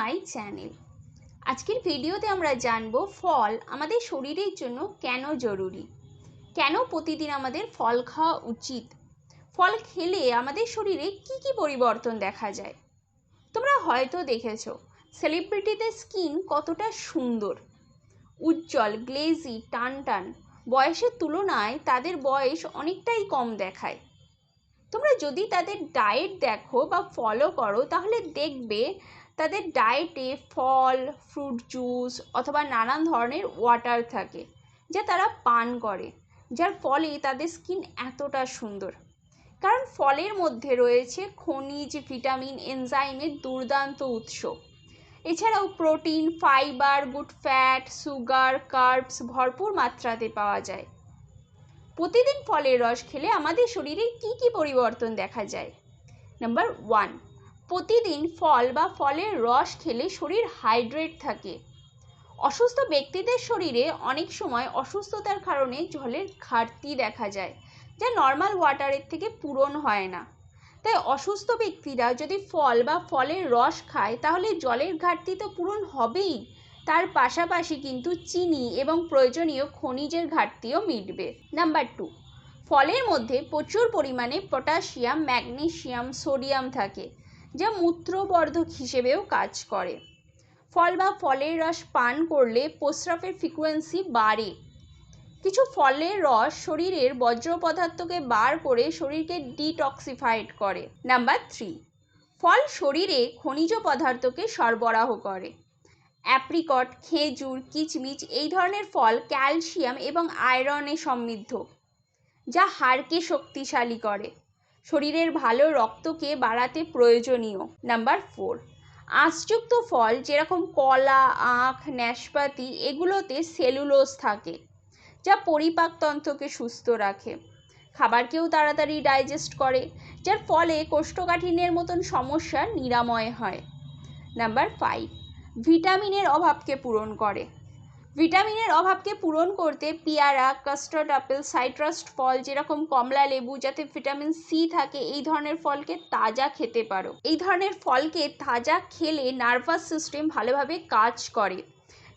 My channel. আজকের ভিডিওতে আমরা জানবো ফল আমাদের শরীরের জন্য কেন জরুরি, কেন প্রতিদিন আমাদের ফল খাওয়া উচিত, ফল খেলে আমাদের শরীরে কি কি পরিবর্তন দেখা যায়। তোমরা হয়তো দেখেছো সেলিব্রিটিদের স্কিন কতটা সুন্দর, উজ্জ্বল, গ্লেজি, টান টান। বয়সের তুলনায় তাদের বয়স অনেকটাই কম দেখায়। তোমরা যদি তাদের ডায়েট দেখো বা ফলো করো তাহলে দেখবে তাদের ডায়েটে ফল, ফ্রুট জুস অথবা নানান ধরনের ওয়াটার থাকে যা তারা পান করে, যার ফলে তাদের স্কিন এতটা সুন্দর। কারণ ফলের মধ্যে রয়েছে খনিজ, ভিটামিন, এনজাইমের দুর্দান্ত উৎস। এছাড়াও protein, fibre, good fat, sugar, carbs ভরপুর মাত্রাতে পাওয়া যায়। প্রতিদিন ফলের রস খেলে আমাদের শরীরে কি কি পরিবর্তন দেখা যায়। নাম্বার 1, প্রতিদিন ফল বা ফলের রস খেলে শরীর হাইড্রেট থাকে। অসুস্থ ব্যক্তিদের শরীরে অনেক সময় অসুস্থতার কারণে জলের ঘাটতি দেখা যায়, যা নর্মাল ওয়াটারের থেকে পূরণ হয় না। তাই অসুস্থ ব্যক্তিরা যদি ফল বা ফলের রস খায় তাহলে জলের ঘাটতি তো পূরণ হবেই, তার পাশাপাশি কিন্তু চিনি এবং প্রয়োজনীয় খনিজের ঘাটতিও মিটবে। নাম্বার 2, ফলের মধ্যে প্রচুর পরিমাণে পটাশিয়াম, ম্যাগনেসিয়াম, সোডিয়াম থাকে, যা মূত্রবর্ধক হিসেবেও কাজ করে। ফল বা ফলের রস পান করলে প্রস্রাবের ফ্রিকোয়েন্সি বাড়ে। কিছু ফলের রস শরীরের বর্জ্য পদার্থকে বার করে শরীরকে ডিটক্সিফাইড করে। নাম্বার 3, ফল শরীরে খনিজ পদার্থকে সরবরাহ করে। অ্যাপ্রিকট, খেজুর, কিচমিচ এই ধরনের ফল ক্যালসিয়াম এবং আয়রনে সমৃদ্ধ, যা হাড়কে শক্তিশালী করে, শরীরের ভালো রক্তকে বাড়াতে প্রয়োজনীয়। নাম্বার 4, আঁশযুক্ত ফল যেরকম কলা, আখ, নাশপাতি এগুলোতে সেলুলোজ থাকে, যা পরিপাকতন্ত্রকে সুস্থ রাখে, খাবারকেও তাড়াতাড়ি ডাইজেস্ট করে, যার ফলে কোষ্ঠকাঠিন্যের মতন সমস্যা নিরাময় হয়। নাম্বার 5, ভিটামিনের অভাবকে পূরণ করে। ভিটামিনের অভাবকে পূরণ করতে পেয়ারা, কাস্টার্ড আপেল, সাইট্রাস ফল যেরকম কমলা লেবু যাতে ভিটামিন সি থাকে এই ধরনের ফলকে তাজা খেতে পারো। এই ধরনের ফলকে তাজা খেলে নার্ভাস সিস্টেম ভালোভাবে কাজ করে।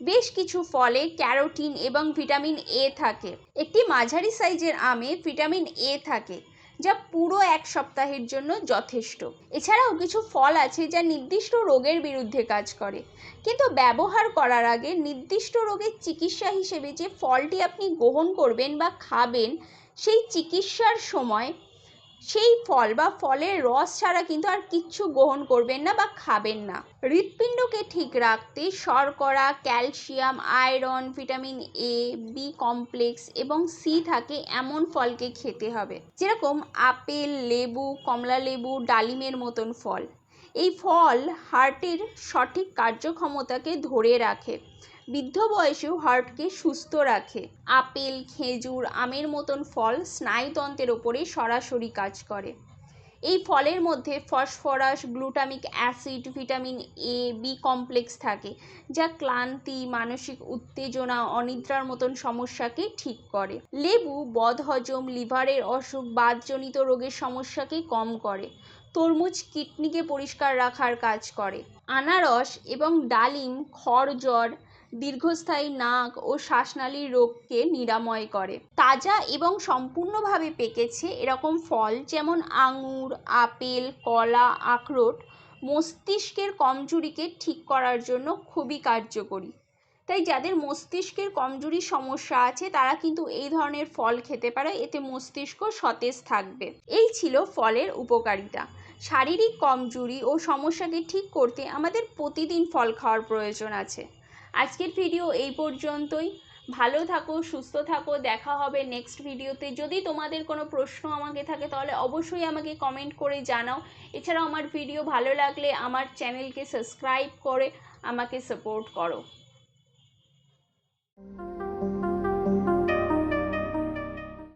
বেশ কিছু ফলে ক্যারোটিন এবং ভিটামিন এ থাকে। একটি মাঝারি সাইজের আমে ভিটামিন এ থাকে, যা পুরো এক সপ্তাহের জন্য যথেষ্ট। এছাড়াও কিছু ফল আছে যা নির্দিষ্ট রোগের বিরুদ্ধে কাজ করে, কিন্তু ব্যবহার করার আগে নির্দিষ্ট রোগের চিকিৎসা হিসেবে যে ফলটি আপনি গ্রহণ করবেন বা খাবেন সেই চিকিৎসার সময় সেই ফল বা ফলের রস ছাড়া কিন্তু আর কিচ্ছু গ্রহণ করবেন না বা খাবেন না। হৃৎপিণ্ডকে ঠিক রাখতে শর্করা, calcium, iron, vitamin A, B complex এবং সি থাকে এমন ফলকে খেতে হবে, যেরকম আপেল, লেবু, কমলা লেবু, ডালিমের মতন ফল। এই ফল হার্টের সঠিক কার্যক্ষমতাকে ধরে রাখে, বৃদ্ধ বয়সেও হার্টকে সুস্থ রাখে। আপেল, খেজুর, আমের মতন ফল স্নায়ুতন্ত্রের ওপরে সরাসরি কাজ করে। এই ফলের মধ্যে phosphorus, glutamic acid, vitamin A, B complex থাকে, যা ক্লান্তি, মানসিক উত্তেজনা, অনিদ্রার মতন সমস্যাকে ঠিক করে। লেবু বদহজম, লিভারের অসুখ, বাতজনিত রোগের সমস্যাকে কম করে। তরমুজ কিডনিকে পরিষ্কার রাখার কাজ করে। আনারস এবং ডালিম খড়-জ্বর, দীর্ঘস্থায়ী নাক ও শ্বাসনালীর রোগকে নিরাময় করে। তাজা এবং সম্পূর্ণভাবে পেকেছে এরকম ফল যেমন আঙুর, আপেল, কলা, আখরোট মস্তিষ্কের কমজোরিকে ঠিক করার জন্য খুবই কার্যকরী। তাই যাদের মস্তিষ্কের কমজোরির সমস্যা আছে তারা কিন্তু এই ধরনের ফল খেতে পারে, এতে মস্তিষ্ক সতেজ থাকবে। এই ছিল ফলের উপকারিতা। শারীরিক কমজোরি ও সমস্যাকে ঠিক করতে আমাদের প্রতিদিন ফল খাওয়ার প্রয়োজন আছে। আজকের ভিডিও এই পর্যন্তই। ভালো থাকো, সুস্থ থাকো, দেখা হবে নেক্সট ভিডিওতে। যদি তোমাদের কোনো প্রশ্ন আমাকে থাকে তাহলে অবশ্যই আমাকে কমেন্ট করে জানাও। এছাড়াও আমার ভিডিও ভালো লাগলে আমার চ্যানেলকে সাবস্ক্রাইব করে আমাকে সাপোর্ট করো।